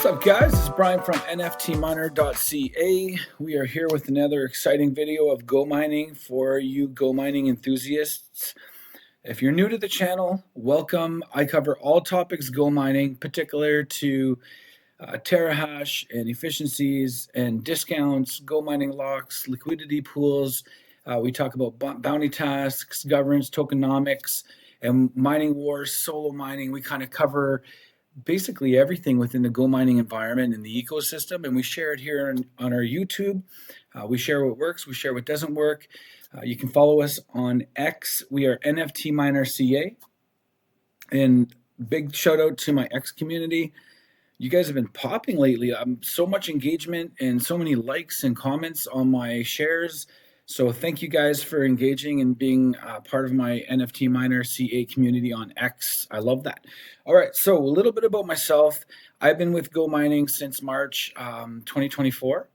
up, guys? It's Brian from NFTminer.ca. We are here with another exciting video of GoMining for you GoMining enthusiasts. If you're new to the channel, welcome. I cover all topics GoMining, particular to terahash and efficiencies and discounts, GoMining locks, liquidity pools. We talk about bounty tasks, governance, tokenomics, and mining wars, solo mining. We kind of cover basically everything within the GoMining environment and the ecosystem, and we share it here on our YouTube. We share what works, we share what doesn't work. You can follow us on X. We are NFT Miner CA, and big shout out to my X community. You guys have been popping lately. So much engagement and so many likes and comments on my shares. So thank you guys for engaging and being part of my NFT Miner CA community on X. I love that. All right, so a little bit about myself. I've been with GoMining since March 2024.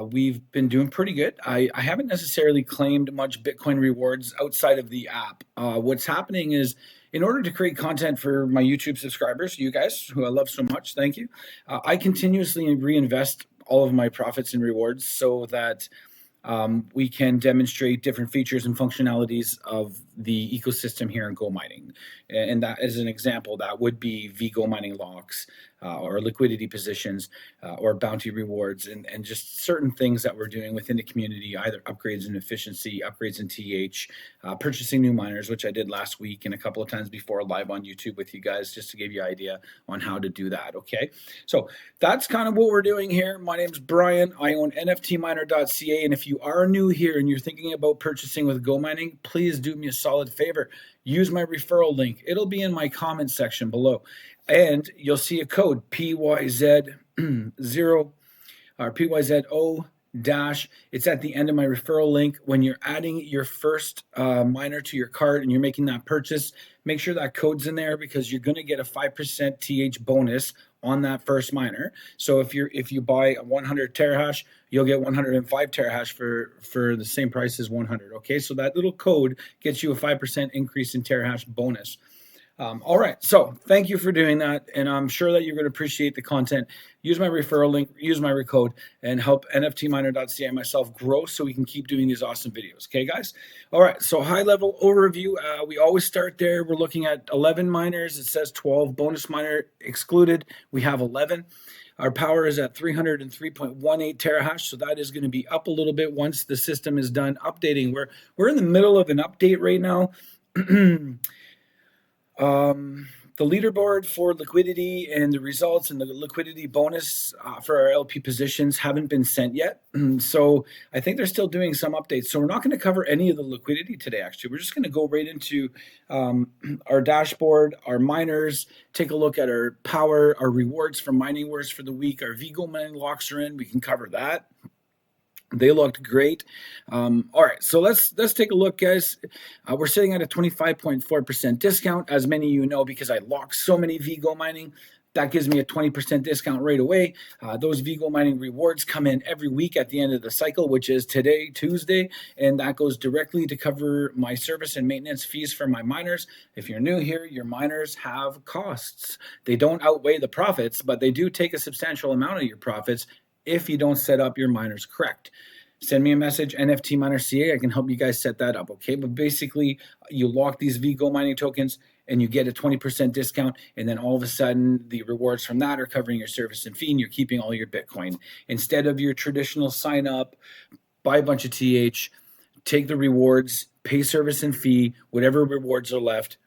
We've been doing pretty good. I haven't necessarily claimed much Bitcoin rewards outside of the app. What's happening is, in order to create content for my YouTube subscribers, you guys, who I love so much, thank you, I continuously reinvest all of my profits and rewards so that we can demonstrate different features and functionalities of the ecosystem here in GoMining. And that, as an example, that would be veGOMINING locks or liquidity positions or bounty rewards and just certain things that we're doing within the community, either upgrades in efficiency, upgrades in TH, purchasing new miners, which I did last week and a couple of times before live on YouTube with you guys, just to give you an idea on how to do that, okay? So that's kind of what we're doing here. My name's Brian. I own NFTminer.ca, and if you are new here and you're thinking about purchasing with GoMining, please do me a solid favor. Use my referral link. It'll be in my comment section below. And you'll see a code PYZ0 or PYZO dash. It's at the end of my referral link. When you're adding your first miner to your cart and you're making that purchase, make sure that code's in there because you're going to get a 5% TH bonus on that first miner. So if you buy 100 terahash, you'll get 105 terahash for the same price as 100. Okay, so that little code gets you a 5% increase in terahash bonus. All right, so thank you for doing that, and I'm sure that you're going to appreciate the content. Use my referral link, use my code, and help NFTminer.ca and myself grow so we can keep doing these awesome videos. Okay, guys? All right, so high-level overview. We always start there. We're looking at 11 miners. It says 12. Bonus miner excluded. We have 11. Our power is at 303.18 terahash, so that is going to be up a little bit once the system is done updating. We're in the middle of an update right now. The leaderboard for liquidity and the results and the liquidity bonus for our LP positions haven't been sent yet. So I think they're still doing some updates. So we're not going to cover any of the liquidity today, actually. We're just going to go right into our dashboard, our miners, take a look at our power, our rewards for mining wars for the week. Our veGOMINING locks are in. We can cover that. They looked great. All right, so let's take a look, guys. We're sitting at a 25.4% discount, as many of you know, because I locked so many veGOMINING. That gives me a 20% discount right away. Those veGOMINING rewards come in every week at the end of the cycle, which is today, Tuesday, and that goes directly to cover my service and maintenance fees for my miners. If you're new here, your miners have costs. They don't outweigh the profits, but they do take a substantial amount of your profits if you don't set up your miners correct. Send me a message, NFT Miner CA. I can help you guys set that up, okay? But basically, you lock these veGOMINING tokens and you get a 20% discount, and then all of a sudden, the rewards from that are covering your service and fee, and you're keeping all your Bitcoin. Instead of your traditional sign up, buy a bunch of TH, take the rewards, pay service and fee, whatever rewards are left,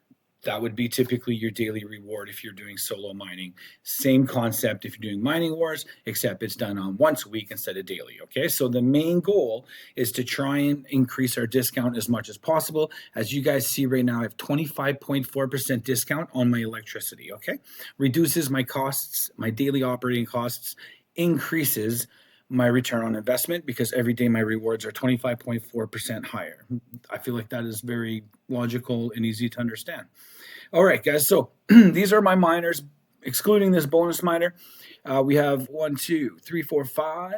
that would be typically your daily reward if you're doing solo mining. Same concept if you're doing mining wars, except it's done on once a week instead of daily, okay? So the main goal is to try and increase our discount as much as possible. As you guys see right now, I have 25.4% discount on my electricity, okay? Reduces my costs, my daily operating costs, increases my return on investment because every day my rewards are 25.4% higher. I feel like that is very logical and easy to understand. All right, guys, so these are my miners, excluding this bonus miner. We have 1, 2, 3, 4, 5,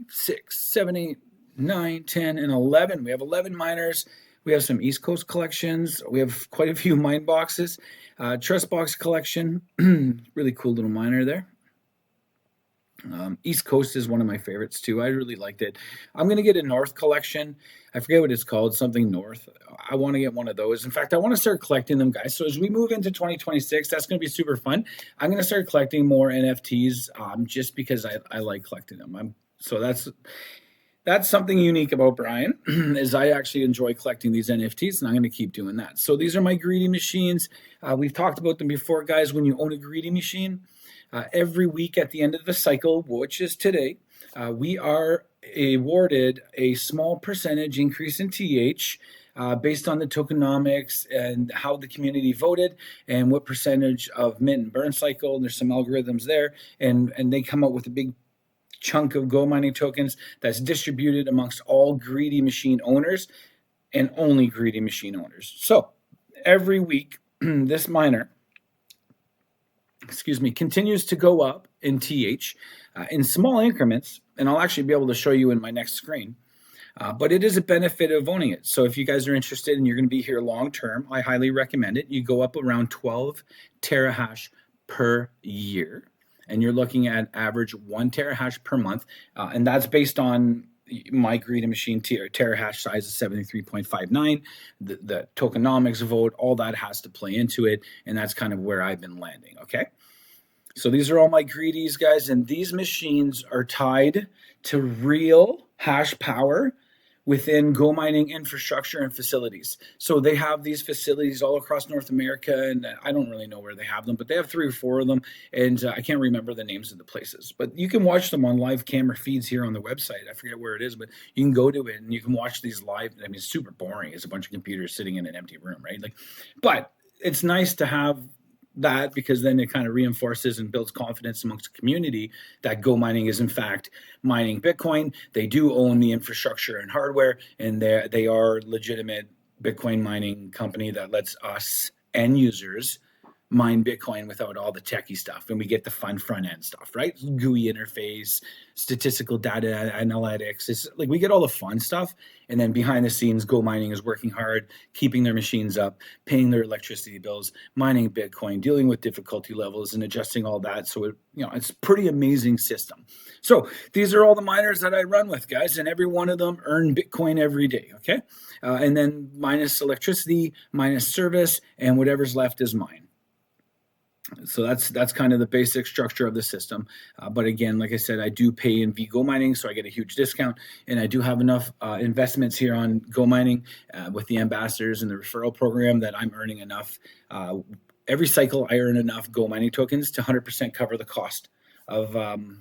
6, 7, 8, 9, 10, and 11. We have 11 miners. We have some East Coast collections. We have quite a few mine boxes. Trust box collection, really cool little miner there. East Coast is one of my favorites too. I really liked it. I'm going to get a North collection. I forget what it's called, something North. I want to get one of those. In fact, I want to start collecting them, guys. So as we move into 2026, that's going to be super fun. I'm going to start collecting more NFTs just because I like collecting them. So that's something unique about Brian is I actually enjoy collecting these NFTs, and I'm going to keep doing that. So these are my greedy machines. We've talked about them before, guys. When you own a greedy machine, every week at the end of the cycle, which is today, we are awarded a small percentage increase in TH based on the tokenomics and how the community voted and what percentage of mint and burn cycle. And there's some algorithms there, and they come up with a big chunk of GoMining tokens that's distributed amongst all greedy machine owners and only greedy machine owners. So every week, this miner, continues to go up in TH in small increments, and I'll actually be able to show you in my next screen. But it is a benefit of owning it. So if you guys are interested and you're going to be here long term, I highly recommend it. You go up around 12 terahash per year, and you're looking at average 1 terahash per month, and that's based on my greedy machine terahash size is 73.59. The tokenomics vote, all that has to play into it, and that's kind of where I've been landing. Okay, so these are all my greedies, guys, and these machines are tied to real hash power within GoMining infrastructure and facilities. So they have these facilities all across North America, and I don't really know where they have them, but they have 3 or 4 of them, and I can't remember the names of the places. But you can watch them on live camera feeds here on the website. I forget where it is, but you can go to it and you can watch these live. I mean, it's super boring. It's a bunch of computers sitting in an empty room, right? But it's nice to have that because then it kind of reinforces and builds confidence amongst the community that GoMining is in fact mining Bitcoin. They do own the infrastructure and hardware, and they are legitimate Bitcoin mining company that lets us end users mine Bitcoin without all the techie stuff, and we get the fun front end stuff, right? GUI interface, statistical data analytics. It's like we get all the fun stuff, and then behind the scenes, GoMining is working hard, keeping their machines up, paying their electricity bills, mining Bitcoin, dealing with difficulty levels, and adjusting all that. So it's a pretty amazing system. So these are all the miners that I run with, guys, and every one of them earn Bitcoin every day. Okay, and then minus electricity, minus service, and whatever's left is mine. So that's kind of the basic structure of the system. But again, like I said, I do pay in veGOMINING, so I get a huge discount. And I do have enough investments here on GoMining with the ambassadors and the referral program that I'm earning enough. Every cycle, I earn enough GoMining tokens to 100% cover the cost of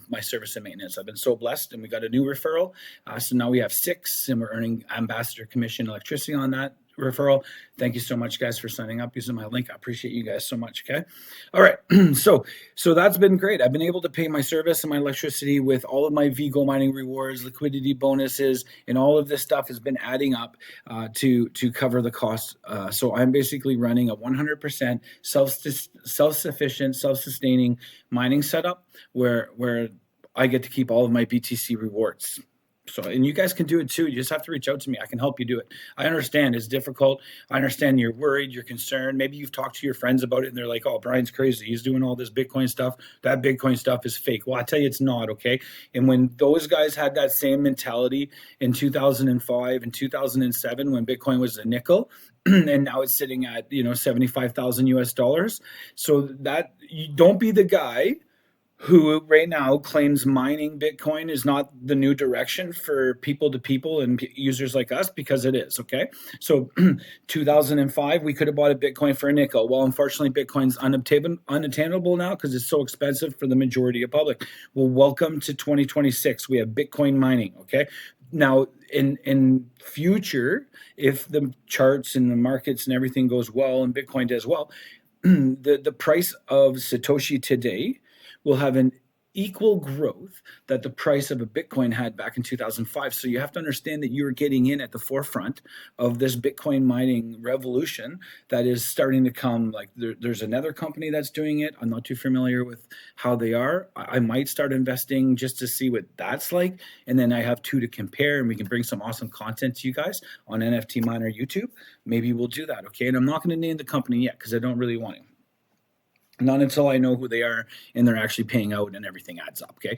my service and maintenance. I've been so blessed, and we got a new referral. So now we have 6, and we're earning ambassador commission electricity on that referral. Thank you so much, guys, for signing up using my link. I appreciate you guys so much. Okay. All right. So that's been great. I've been able to pay my service and my electricity with all of my veGOMINING rewards, liquidity bonuses, and all of this stuff has been adding up to cover the cost. So I'm basically running a 100% self-sufficient, self-sustaining mining setup where I get to keep all of my BTC rewards. So, and you guys can do it too. You just have to reach out to me. I can help you do it. I understand it's difficult. I understand you're worried, you're concerned. Maybe you've talked to your friends about it and they're like, oh, Brian's crazy. He's doing all this Bitcoin stuff. That Bitcoin stuff is fake. Well, I tell you, it's not, okay? And when those guys had that same mentality in 2005 and 2007, when Bitcoin was a nickel, and now it's sitting at, 75,000 US dollars. So that you don't be the guy who right now claims mining Bitcoin is not the new direction for people to people and users like us, because it is, okay? So 2005, we could have bought a Bitcoin for a nickel. Well, unfortunately, Bitcoin's unattainable now because it's so expensive for the majority of public. Well, welcome to 2026. We have Bitcoin mining, okay? Now, in future, if the charts and the markets and everything goes well and Bitcoin does well, the price of Satoshi today will have an equal growth that the price of a Bitcoin had back in 2005. So you have to understand that you're getting in at the forefront of this Bitcoin mining revolution that is starting to come. Like there's another company that's doing it. I'm not too familiar with how they are. I might start investing just to see what that's like. And then I have 2 to compare, and we can bring some awesome content to you guys on NFT Miner YouTube. Maybe we'll do that, okay? And I'm not going to name the company yet because I don't really want to. Not until I know who they are and they're actually paying out and everything adds up. Okay.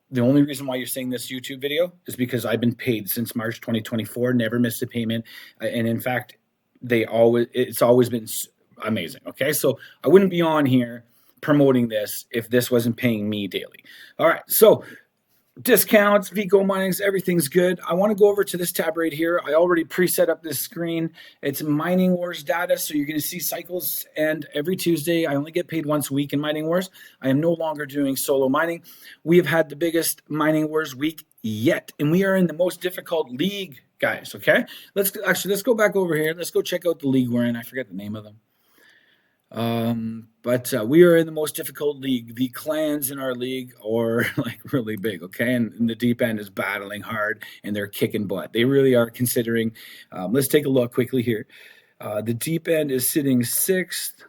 The only reason why you're seeing this YouTube video is because I've been paid since March 2024, never missed a payment. And in fact, it's always been amazing. Okay. So I wouldn't be on here promoting this if this wasn't paying me daily. All right. So discounts, veGOMININGs, everything's good. I want to go over to this tab right here. I already pre-set up this screen. It's Mining Wars data, so you're going to see cycles, and every Tuesday, I only get paid once a week in Mining Wars. I am no longer doing solo mining. We have had the biggest Mining Wars week yet, and we are in the most difficult league, guys, okay? Let's go back over here. Let's go check out the league we're in. I forget the name of them. But we are in the most difficult league. The clans in our league are like really big, okay? And the deep end is battling hard and they're kicking butt. They really are considering. Let's take a look quickly here. The deep end is sitting 6th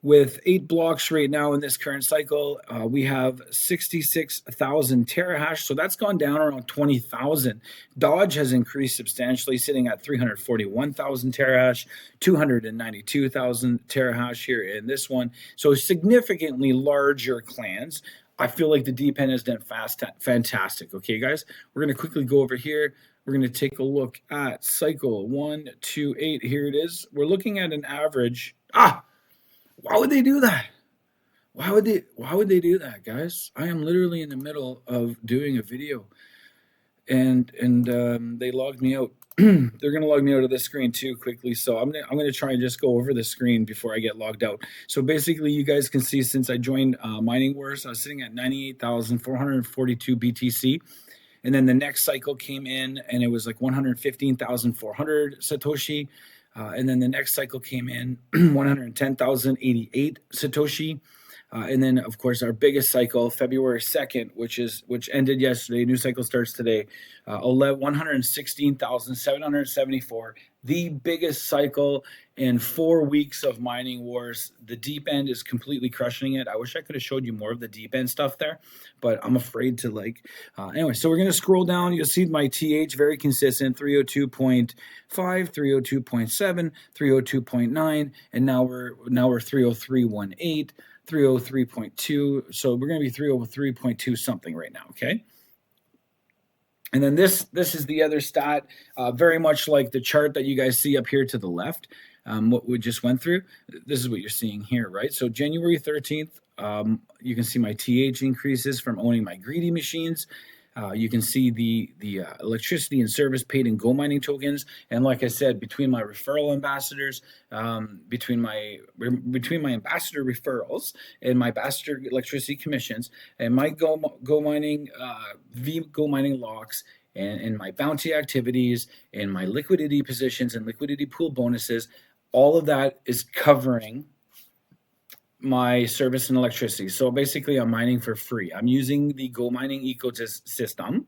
with 8 blocks right now in this current cycle. We have 66,000 terahash, so that's gone down around 20,000. Dodge has increased substantially, sitting at 341,000 terahash, 292,000 terahash here in this one. So significantly larger clans. I feel like the deep end has done fantastic. Okay, guys, we're going to quickly go over here. We're going to take a look at cycle 128. Here it is. We're looking at an average. Why would they do that? Why would they do that, guys? I am literally in the middle of doing a video, and they logged me out. They're gonna log me out of the screen too quickly, so I'm gonna try and just go over the screen before I get logged out. So basically, you guys can see since I joined Mining Wars, I was sitting at 98,442 BTC. And then the next cycle came in and it was like 115,400 Satoshi. And then the next cycle came in 110,088 Satoshi. And then, of course, our biggest cycle, February 2nd, which ended yesterday. New cycle starts today. 116,774. The biggest cycle in 4 weeks of Mining Wars. The deep end is completely crushing it. I wish I could have showed you more of the deep end stuff there, but I'm afraid to anyway, so we're going to scroll down. You'll see my TH, very consistent, 302.5, 302.7, 302.9, and now we're 303.18. 303.2, so we're going to be 303.2 something right now, okay? And then this is the other stat, very much like the chart that you guys see up here to the left, what we just went through. This is what you're seeing here, right? So January 13th, you can see my TH increases from owning my greedy machines. You can see the electricity and service paid in GoMining tokens, and like I said, between my referral ambassadors, between my ambassador referrals and my ambassador electricity commissions, and my GoMining veGOMINING locks, and my bounty activities, and my liquidity positions and liquidity pool bonuses, all of that is covering my service and electricity. So basically, I'm mining for free. I'm using the GoMining ecosystem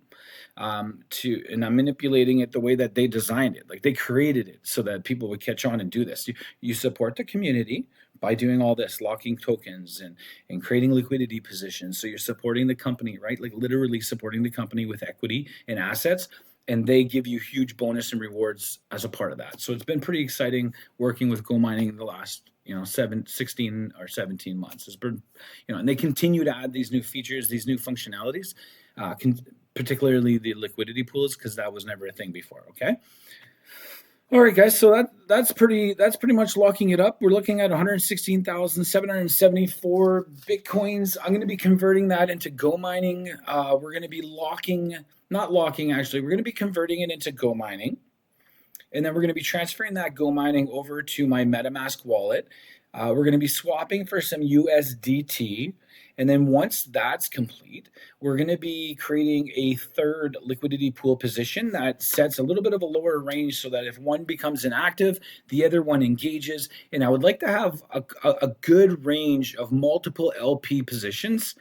and I'm manipulating it the way that they designed it. Like they created it so that people would catch on and do this. You support the community by doing all this, locking tokens and creating liquidity positions. So you're supporting the company, right? Like literally supporting the company with equity and assets. And they give you huge bonus and rewards as a part of that. So it's been pretty exciting working with GoMining in the last 16 or 17 months. It's been, and they continue to add these new features, these new functionalities, particularly the liquidity pools, because that was never a thing before. Okay. All right, guys. So that's pretty much locking it up. We're looking at 116,774 Bitcoins. I'm going to be converting that into GoMining. We're going to be we're going to be converting it into GoMining. And then we're going to be transferring that GoMining over to my MetaMask wallet. We're going to be swapping for some USDT. And then once that's complete, we're going to be creating a third liquidity pool position that sets a little bit of a lower range so that if one becomes inactive, the other one engages. And I would like to have a good range of multiple LP positions.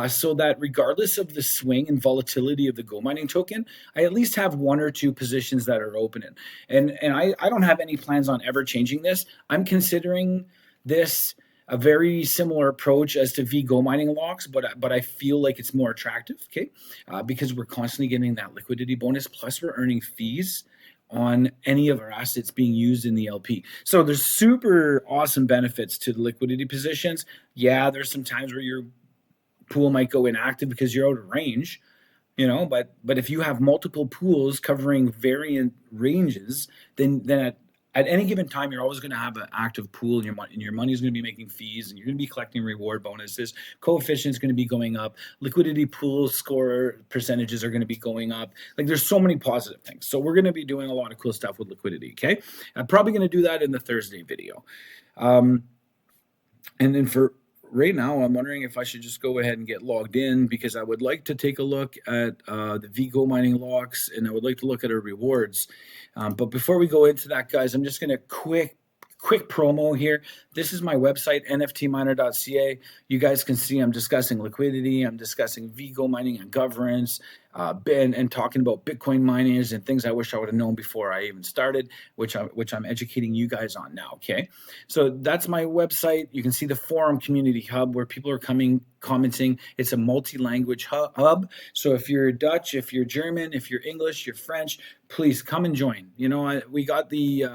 So that regardless of the swing and volatility of the GoMining token, I at least have 1 or 2 positions that are open. And I don't have any plans on ever changing this. I'm considering this a very similar approach as to veGOMINING locks, but I feel like it's more attractive, okay? Because we're constantly getting that liquidity bonus, plus we're earning fees on any of our assets being used in the LP. So there's super awesome benefits to the liquidity positions. Yeah, there's some times where your pool might go inactive because you're out of range, but if you have multiple pools covering variant ranges, then at any given time you're always going to have an active pool, and your money is going to be making fees, and you're going to be collecting reward bonuses. Coefficients going to be going up. Liquidity pool score percentages are going to be going up. Like, there's so many positive things. So we're going to be doing a lot of cool stuff with liquidity. Okay, I'm probably going to do that in the Thursday video. And then for right now, I'm wondering if I should just go ahead and get logged in, because I would like to take a look at the veGOMining locks, and I would like to look at our rewards. But before we go into that, guys, I'm just going to quick promo here. This is my website, nftminer.ca. You guys can see I'm discussing liquidity. I'm discussing veGOMining and governance, and talking about Bitcoin miners and things I wish I would have known before I even started, which I'm educating you guys on now. Okay, so that's my website. You can see the forum community hub where people are commenting. It's a multi-language hub. So if you're Dutch, if you're German, if you're English, you're French, please come and join. We got the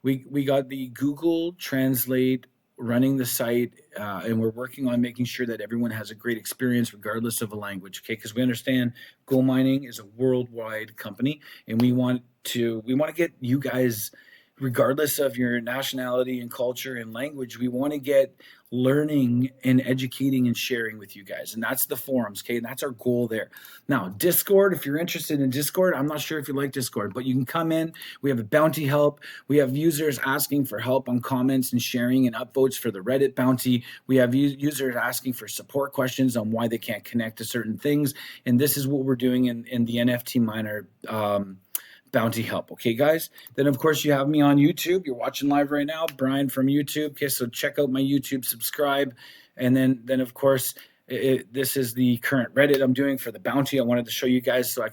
we got the Google Translate running the site, and we're working on making sure that everyone has a great experience regardless of a language. Okay, because we understand GoMining is a worldwide company, and we want to get you guys, regardless of your nationality and culture and language, we want to get learning and educating and sharing with you guys. And that's the forums, okay? And that's our goal there. Now, Discord, if you're interested in Discord, I'm not sure if you like Discord, but you can come in. We have a bounty help. We have users asking for help on comments and sharing and upvotes for the Reddit bounty. We have users asking for support questions on why they can't connect to certain things. And this is what we're doing in the NFT miner bounty help. Okay, guys. Then of course you have me on YouTube. You're watching live right now, Brian from YouTube. Okay, so check out my YouTube, subscribe, and then of course this is the current Reddit I'm doing for the bounty. I wanted to show you guys. So I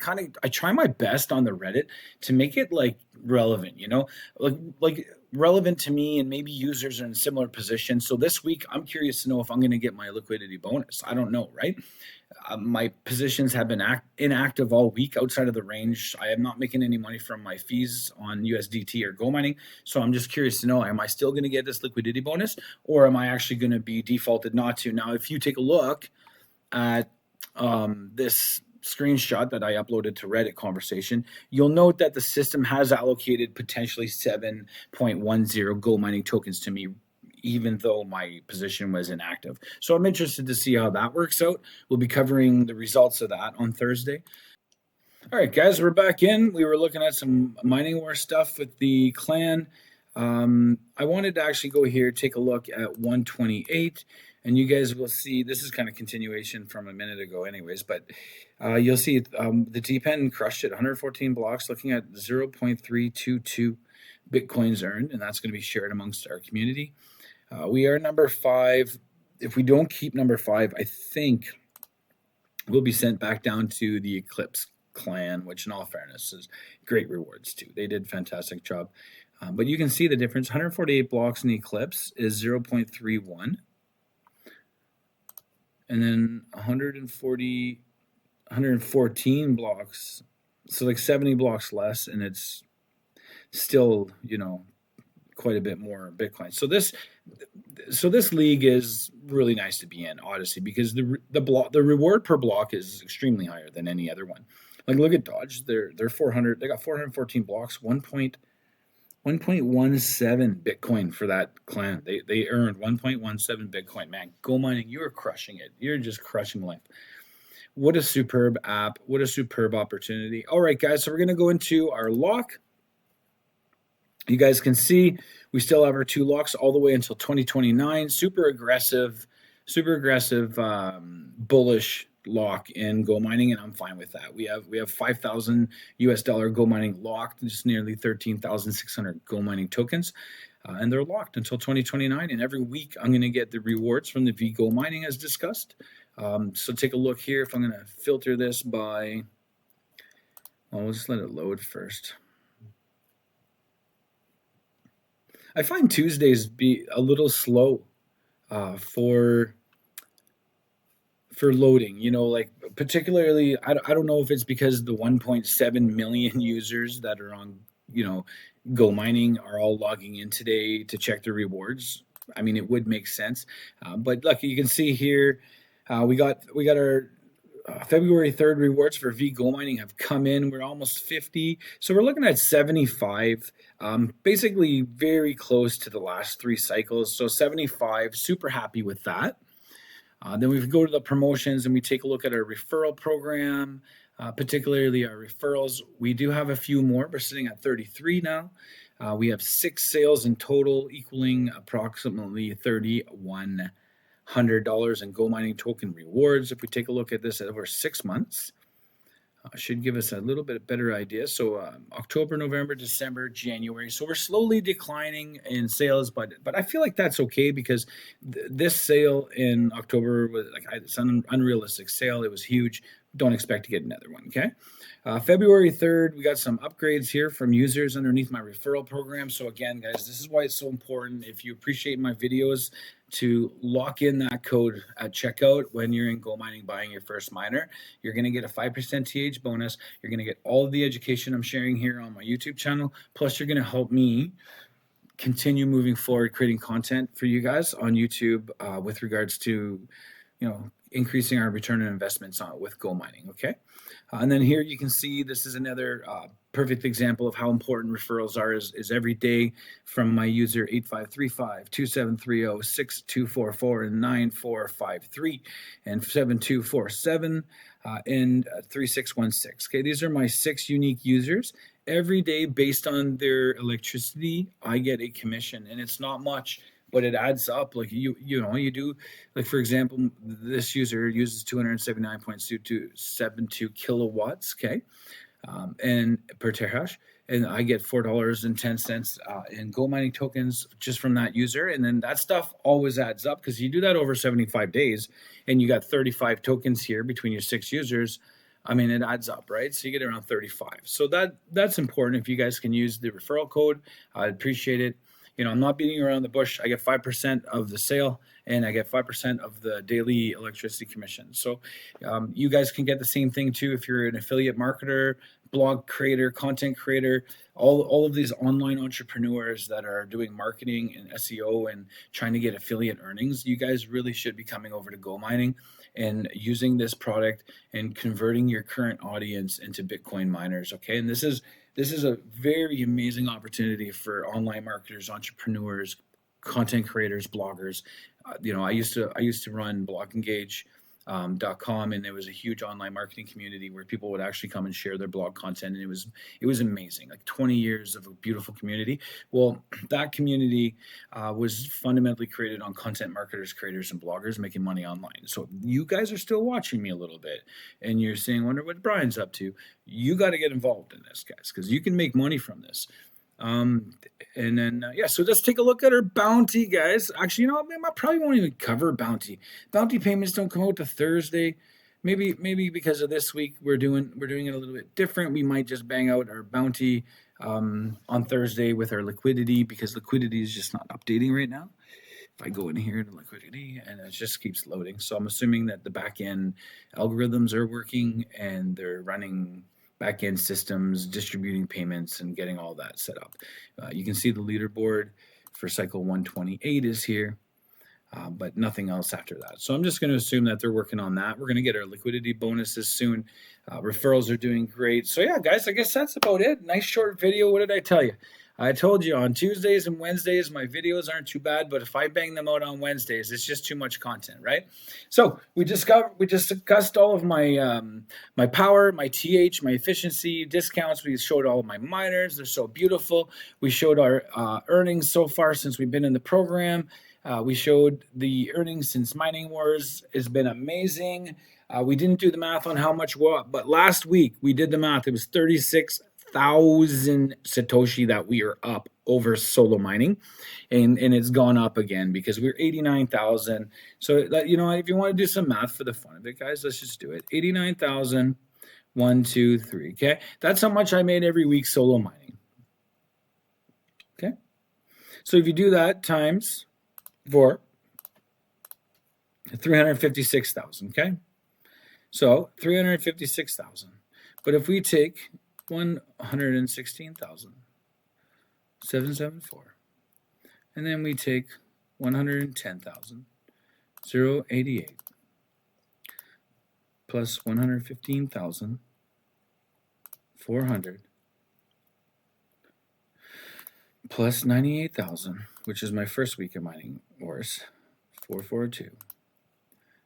try my best on the Reddit to make it like relevant, like relevant to me, and maybe users are in a similar position. So this week I'm curious to know if I'm going to get my liquidity bonus. I don't know, right? My positions have been inactive all week outside of the range. I am not making any money from my fees on USDT or GoMining. So I'm just curious to know, am I still going to get this liquidity bonus, or am I actually going to be defaulted not to? Now, if you take a look at this screenshot that I uploaded to Reddit conversation, you'll note that the system has allocated potentially 7.10 GoMining tokens to me, even though my position was inactive. So I'm interested to see how that works out. We'll be covering the results of that on Thursday. All right, guys, we're back in. We were looking at some mining war stuff with the clan. I wanted to actually go here, take a look at 128, and you guys will see, this is kind of continuation from a minute ago anyways, but you'll see the DPEN crushed it, 114 blocks, looking at 0.322 Bitcoins earned, and that's going to be shared amongst our community. We are number 5. If we don't keep number 5, I think we'll be sent back down to the Eclipse clan, which in all fairness is great rewards too. They did a fantastic job. But you can see the difference. 148 blocks in the Eclipse is 0.31. And then 114 blocks, so like 70 blocks less, and it's still, quite a bit more Bitcoin. So this league is really nice to be in, Odyssey, because the reward per block is extremely higher than any other one. Like, look at Dodge, they're 400. They got 414 blocks, 1.17 Bitcoin for that clan. They earned 1.17 Bitcoin. Man, GoMining, you are crushing it. You're just crushing life. What a superb app. What a superb opportunity. All right, guys, so we're gonna go into our lock. You guys can see we still have our 2 locks all the way until 2029. Super aggressive, bullish lock in GoMining, and I'm fine with that. We have $5,000 GoMining locked, just nearly 13,600 GoMining tokens, and they're locked until 2029. And every week I'm going to get the rewards from the veGOMining as discussed. So take a look here. If I'm going to filter this by, well, let's let it load first. I find Tuesdays be a little slow for for loading. You know, like particularly, I don't know if it's because the 1.7 million users that are on, you know, Go Mining are all logging in today to check their rewards. I mean, it would make sense, but look, you can see here, we got our February 3rd rewards for veGOMINING have come in. We're almost 50. So we're looking at 75, basically very close to the last three cycles. So 75, super happy with that. Then we go to the promotions and we take a look at our referral program, particularly our referrals. We do have a few more. We're sitting at 33 now. We have 6 sales in total, equaling approximately $3,100 in GoMining token rewards. If we take a look at this over 6 months, should give us a little bit better idea. So October, November, December, January. So we're slowly declining in sales, but I feel like that's okay because this sale in October was like it's an unrealistic sale. It was huge. Don't expect to get another one. Okay. February 3rd, we got some upgrades here from users underneath my referral program. So again, guys, this is why it's so important. If you appreciate my videos, to lock in that code at checkout when you're in GoMining buying your first miner. You're going to get a 5% TH bonus. You're going to get all of the education I'm sharing here on my YouTube channel. Plus, you're going to help me continue moving forward, creating content for you guys on YouTube with regards to, you know, increasing our return on investments on with GoMining. Okay. And then here you can see this is another perfect example of how important referrals are is every day from my user 8535 2730 6244 and 9453 and 7247 and 3616. Okay, these are my 6 unique users. Every day based on their electricity, I get a commission, and it's not much, but it adds up. Like you know, you do, like for example, this user uses 279.72 kilowatts, okay, and per terahash, and I get $4.10 in GoMining tokens just from that user. And then that stuff always adds up because you do that over 75 days, and you got 35 tokens here between your 6 users. I mean, it adds up, right? So you get around 35. So that's important. If you guys can use the referral code, I'd appreciate it. You know, I'm not beating around the bush. I get 5% of the sale, and I get 5% of the daily electricity commission. So you guys can get the same thing too if you're an affiliate marketer, blog creator, content creator, all of these online entrepreneurs that are doing marketing and SEO and trying to get affiliate earnings. You guys really should be coming over to GoMining and using this product and converting your current audience into Bitcoin miners. Okay, and this is a very amazing opportunity for online marketers, entrepreneurs, content creators, bloggers. You know, I used to run blogengage.com, and there was a huge online marketing community where people would actually come and share their blog content, and it was amazing. Like 20 years of a beautiful community. Well, that community was fundamentally created on content marketers, creators, and bloggers making money online. So you guys are still watching me a little bit, and you're saying, "Wonder what Brian's up to." You got to get involved in this, guys, because you can make money from this. And then yeah, so let's take a look at our bounty, guys. Actually, you know, I probably won't even cover bounty. Bounty payments don't come out to Thursday. Maybe because of this week we're doing it a little bit different. We might just bang out our bounty on Thursday with our liquidity, because liquidity is just not updating right now. If I go in here to liquidity, and it just keeps loading, so I'm assuming that the back end algorithms are working and they're running back-end systems, distributing payments, and getting all that set up. You can see the leaderboard for cycle 128 is here, but nothing else after that. So I'm just going to assume that they're working on that. We're going to get our liquidity bonuses soon. Referrals are doing great. So yeah, guys, I guess that's about it. Nice short video. What did I tell you? I told you on Tuesdays and Wednesdays, my videos aren't too bad, but if I bang them out on Wednesdays, it's just too much content, right? So we just discussed all of my my power, my TH, my efficiency, discounts. We showed all of my miners. They're so beautiful. We showed our earnings so far since we've been in the program. We showed the earnings since Mining Wars. It's been amazing. We didn't do the math on how much, but last week we did the math. It was 36,000 Satoshi that we are up over solo mining, and it's gone up again because we're 89,000. So you know, if you want to do some math for the fun of it, guys, let's just do it. 89,000, 1, 2, 3. Okay, that's how much I made every week solo mining. Okay, so if you do that times 4, 356,000, okay? So 356,000. But if we take 116,774, and then we take 110,088 plus 115,400 plus 98,000, which is my first week of mining wars, 442.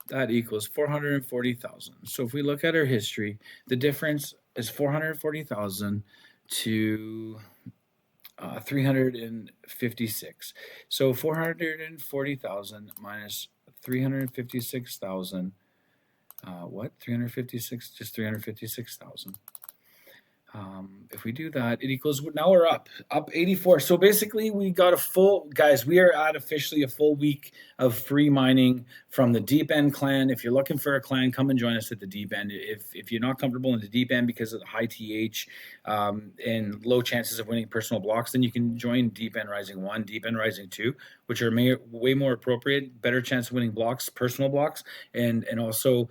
That equals 440,000. So if we look at our history, the difference is 440,000 to 356. So 440,000 minus 356,000. What? 356? Just 356,000. If we do that, it equals, now we're up 84. So basically we got a full, guys, we are at officially a full week of free mining from the Deep End clan. If you're looking for a clan, come and join us at the Deep End. If you're not comfortable in the Deep End because of the high TH and low chances of winning personal blocks, then you can join Deep End Rising 1, Deep End Rising 2, which are way more appropriate, better chance of winning blocks, personal blocks, and also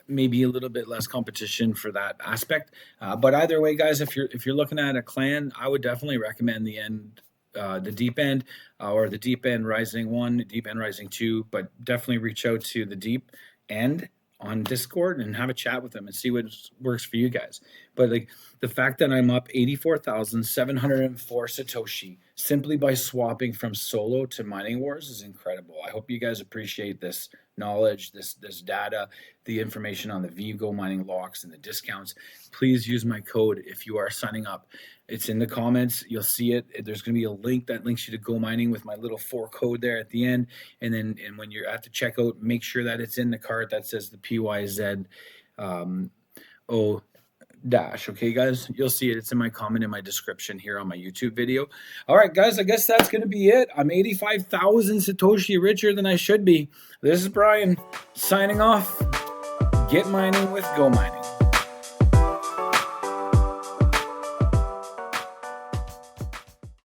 maybe a little bit less competition for that aspect. But either way, guys, if you're looking at a clan, I would definitely recommend the Deep End or the Deep End Rising 1, Deep End Rising 2, but definitely reach out to the Deep End on Discord and have a chat with them and see what works for you guys. But like the fact that I'm up 84,704 Satoshi simply by swapping from solo to mining wars is incredible. I hope you guys appreciate this knowledge, this data, the information on the veGOMINING locks and the discounts. Please use my code if you are signing up. It's in the comments. You'll see it. There's going to be a link that links you to GoMining with my little 4 code there at the end. And when you're at the checkout, make sure that it's in the cart that says the PYZ O dash. Okay, guys, you'll see it. It's in my comment in my description here on my YouTube video. All right, guys, I guess that's going to be it. I'm 85,000 Satoshi richer than I should be. This is Brian signing off. Get mining with GoMining.